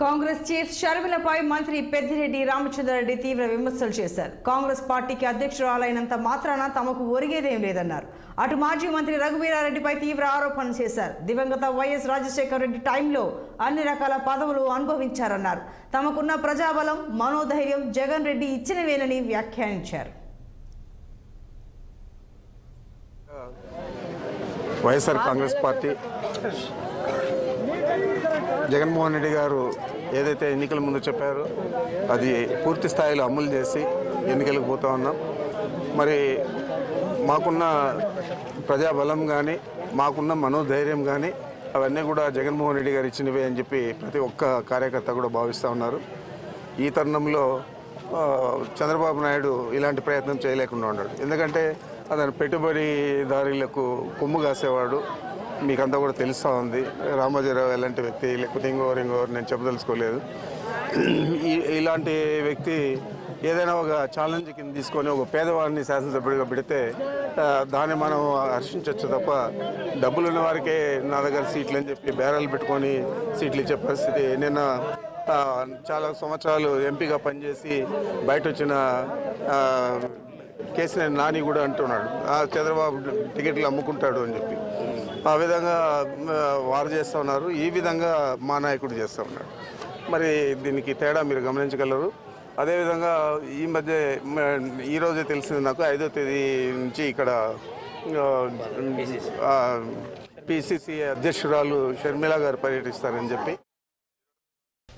Congress chief షర్మిలపై మంత్రి పెద్దిరెడ్డి రామచంద్రారెడ్డి తీవ్ర విమర్శలు చేశారు. కాంగ్రెస్ పార్టీకి అధ్యక్షురాలైనంత మాత్రాన తమకు ఒరిగేదేం లేదన్నారు. అటు మాజీ మంత్రి రఘువీరారెడ్డిపై తీవ్ర ఆరోపణలు చేశారు. దివంగత వైఎస్ రాజశేఖర రెడ్డి టైంలో అన్ని రకాల పదవులు అనుభవించారన్నారు. తమకున్న ప్రజాబలం, మనోధైర్యం జగన్ రెడ్డి ఇచ్చినవేనని వ్యాఖ్యానించారు. వైఎస్ఆర్ కాంగ్రెస్ పార్టీ జగన్మోహన్ రెడ్డి గారు ఏదైతే ఎన్నికల ముందు చెప్పారో అది పూర్తి స్థాయిలో అమలు చేసి ఎన్నికలకు పోతా ఉన్నాం. మరి మాకున్న ప్రజాబలం కానీ మాకున్న మనోధైర్యం కానీ అవన్నీ కూడా జగన్మోహన్ రెడ్డి గారు ఇచ్చినవే అని చెప్పి ప్రతి ఒక్క కార్యకర్త కూడా భావిస్తూ ఉన్నారు. ఈ తరుణంలో చంద్రబాబు నాయుడు ఇలాంటి ప్రయత్నం చేయలేకుండా ఉన్నాడు. ఎందుకంటే అతను పెట్టుబడిదారులకు కొమ్ము కాసేవాడు. మీకంతా కూడా తెలుస్తూ ఉంది. రామోజీరావు ఎలాంటి వ్యక్తి, లేకపోతే ఇంకోరు నేను చెప్పదలుచుకోలేదు. ఇలాంటి వ్యక్తి ఏదైనా ఒక ఛాలెంజ్ కింద తీసుకొని ఒక పేదవాడిని శాసనసభ్యుడిగా పెడితే దాన్ని మనం హర్షించవచ్చు తప్ప డబ్బులు ఉన్న వారికే నా దగ్గర సీట్లు అని చెప్పి బేరాలు పెట్టుకొని సీట్లు ఇచ్చే పరిస్థితి. నిన్న చాలా సంవత్సరాలు ఎంపీగా పనిచేసి బయట వచ్చిన కేసీఆర్ నాని కూడా అంటున్నాడు చంద్రబాబు టికెట్లు అమ్ముకుంటాడు అని చెప్పి. ఆ విధంగా వారు చేస్తూ ఉన్నారు. ఈ విధంగా మా నాయకుడు చేస్తూ ఉన్నాడు. మరి దీనికి తేడా మీరు గమనించగలరు. అదేవిధంగా ఈ మధ్య ఈరోజే తెలిసింది నాకు 5వ తేదీ నుంచి ఇక్కడ పిసిసి అధ్యక్షురాలు షర్మిల గారు పర్యటిస్తారని చెప్పి